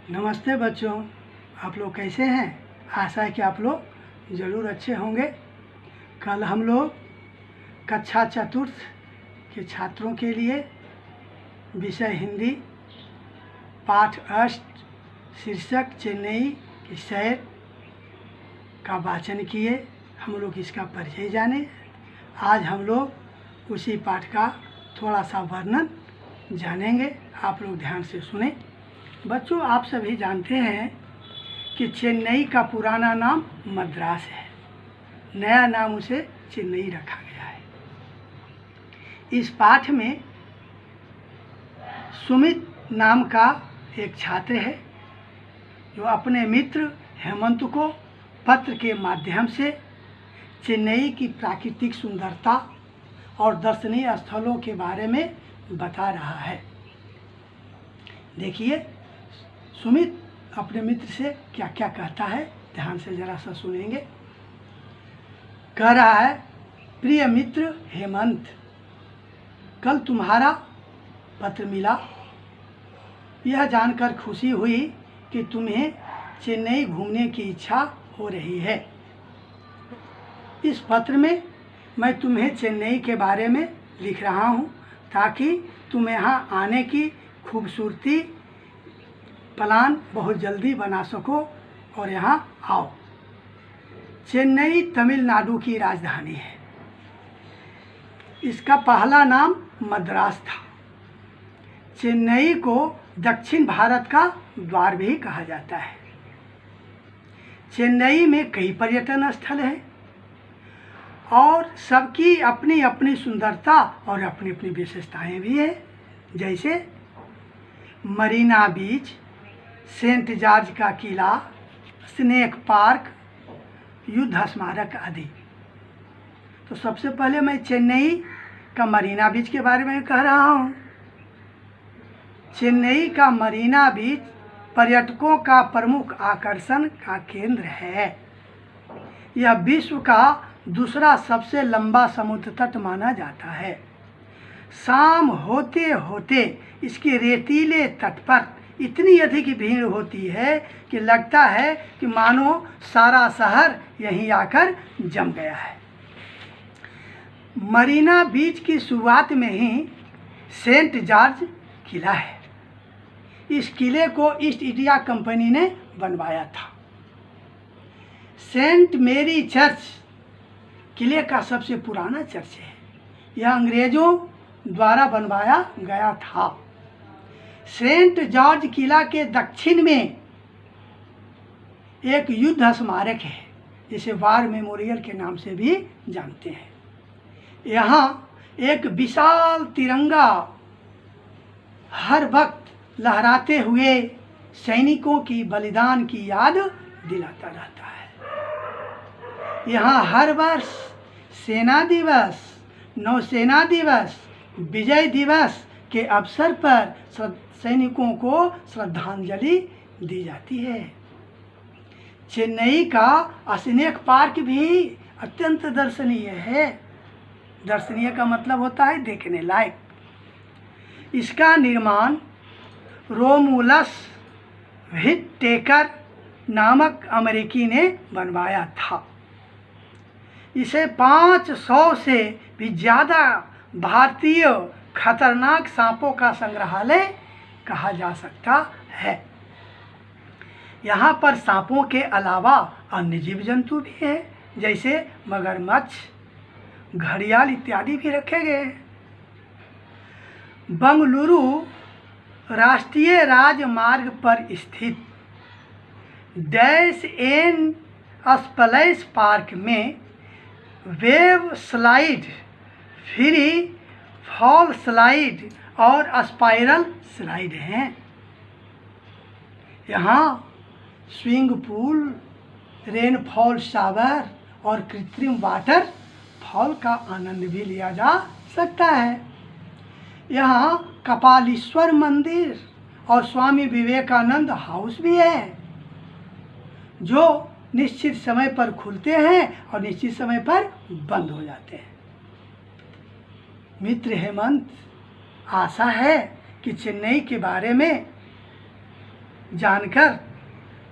नमस्ते बच्चों, आप लोग कैसे हैं। आशा है कि आप लोग ज़रूर अच्छे होंगे। कल हम लोग कक्षा चतुर्थ के छात्रों के लिए विषय हिंदी पाठ अष्ट शीर्षक चेन्नई की सैर का वाचन किए। हम लोग इसका परिचय जाने। आज हम लोग उसी पाठ का थोड़ा सा वर्णन जानेंगे। आप लोग ध्यान से सुने। बच्चों, आप सभी जानते हैं कि चेन्नई का पुराना नाम मद्रास है, नया नाम उसे चेन्नई रखा गया है। इस पाठ में सुमित नाम का एक छात्र है जो अपने मित्र हेमंत को पत्र के माध्यम से चेन्नई की प्राकृतिक सुंदरता और दर्शनीय स्थलों के बारे में बता रहा है। देखिए सुमित अपने मित्र से क्या क्या कहता है, ध्यान से जरा सा सुनेंगे। कह रहा है, प्रिय मित्र हेमंत, कल तुम्हारा पत्र मिला। यह जानकर खुशी हुई कि तुम्हें चेन्नई घूमने की इच्छा हो रही है। इस पत्र में मैं तुम्हें चेन्नई के बारे में लिख रहा हूँ ताकि तुम यहाँ आने की खूबसूरती प्लान बहुत जल्दी बना सको और यहाँ आओ। चेन्नई तमिलनाडु की राजधानी है। इसका पहला नाम मद्रास था। चेन्नई को दक्षिण भारत का द्वार भी कहा जाता है। चेन्नई में कई पर्यटन स्थल हैं और सबकी अपनी अपनी सुंदरता और अपनी अपनी विशेषताएं भी हैं, जैसे मरीना बीच, सेंट जॉर्ज का किला, स्नेक पार्क, युद्ध स्मारक आदि। तो सबसे पहले मैं चेन्नई का मरीना बीच के बारे में कह रहा हूँ। चेन्नई का मरीना बीच पर्यटकों का प्रमुख आकर्षण का केंद्र है। यह विश्व का दूसरा सबसे लंबा समुद्र तट माना जाता है। शाम होते होते इसके रेतीले तट पर इतनी अधिक भीड़ होती है कि लगता है कि मानो सारा शहर यहीं आकर जम गया है। मरीना बीच की शुरुआत में ही सेंट जॉर्ज किला है। इस किले को ईस्ट इंडिया कंपनी ने बनवाया था। सेंट मेरी चर्च किले का सबसे पुराना चर्च है। यह अंग्रेजों द्वारा बनवाया गया था। सेंट जॉर्ज किला के दक्षिण में एक युद्ध स्मारक है, जिसे वार मेमोरियल के नाम से भी जानते हैं। यहाँ एक विशाल तिरंगा हर वक्त लहराते हुए सैनिकों की बलिदान की याद दिलाता रहता है। यहाँ हर वर्ष सेना दिवस, नौसेना दिवस, विजय दिवस के अवसर पर सैनिकों को श्रद्धांजलि दी जाती है। चेन्नई का स्नेक पार्क भी अत्यंत दर्शनीय है। दर्शनीय का मतलब होता है देखने लायक। इसका निर्माण रोमुलस व्हिटेकर नामक अमेरिकी ने बनवाया था। इसे 500 से भी ज़्यादा भारतीय खतरनाक सांपों का संग्रहालय कहा जा सकता है। यहाँ पर सांपों के अलावा अन्य जीव जंतु भी हैं, जैसे मगरमच्छ, घड़ियाल इत्यादि भी रखे गए हैं। बंगलुरु राष्ट्रीय राजमार्ग पर स्थित डैश एन स्प्लैश पार्क में wave slide, free fall slide और स्पाइरल स्लाइड हैं। यहाँ स्विंग पूल, रेनफॉल शावर और कृत्रिम वाटर फॉल का आनंद भी लिया जा सकता है। यहाँ कपालीश्वर मंदिर और स्वामी विवेकानंद हाउस भी है, जो निश्चित समय पर खुलते हैं और निश्चित समय पर बंद हो जाते हैं। मित्र हेमंत, आशा है कि चेन्नई के बारे में जानकर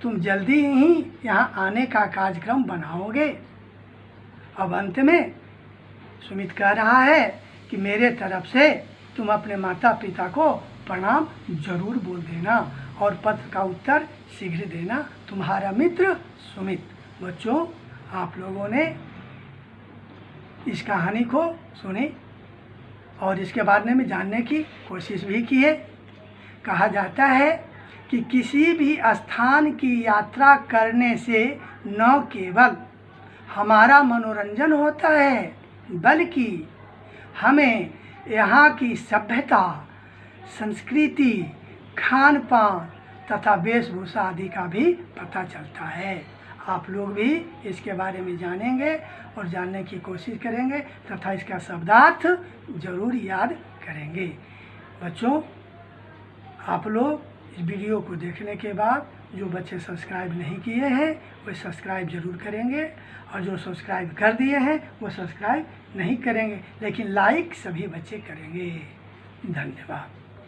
तुम जल्दी ही यहाँ आने का कार्यक्रम बनाओगे। अब अंत में सुमित कह रहा है कि मेरे तरफ से तुम अपने माता पिता को प्रणाम जरूर बोल देना और पत्र का उत्तर शीघ्र देना। तुम्हारा मित्र सुमित। बच्चों, आप लोगों ने इस कहानी को सुनी और इसके बारे में जानने की कोशिश भी की है। कहा जाता है कि किसी भी स्थान की यात्रा करने से न केवल हमारा मनोरंजन होता है बल्कि हमें यहाँ की सभ्यता, संस्कृति, खान पान तथा वेशभूषा आदि का भी पता चलता है। आप लोग भी इसके बारे में जानेंगे और जानने की कोशिश करेंगे तथा इसका शब्दार्थ जरूर याद करेंगे। बच्चों, आप लोग इस वीडियो को देखने के बाद जो बच्चे सब्सक्राइब नहीं किए हैं वो सब्सक्राइब जरूर करेंगे और जो सब्सक्राइब कर दिए हैं वो सब्सक्राइब नहीं करेंगे, लेकिन लाइक सभी बच्चे करेंगे। धन्यवाद।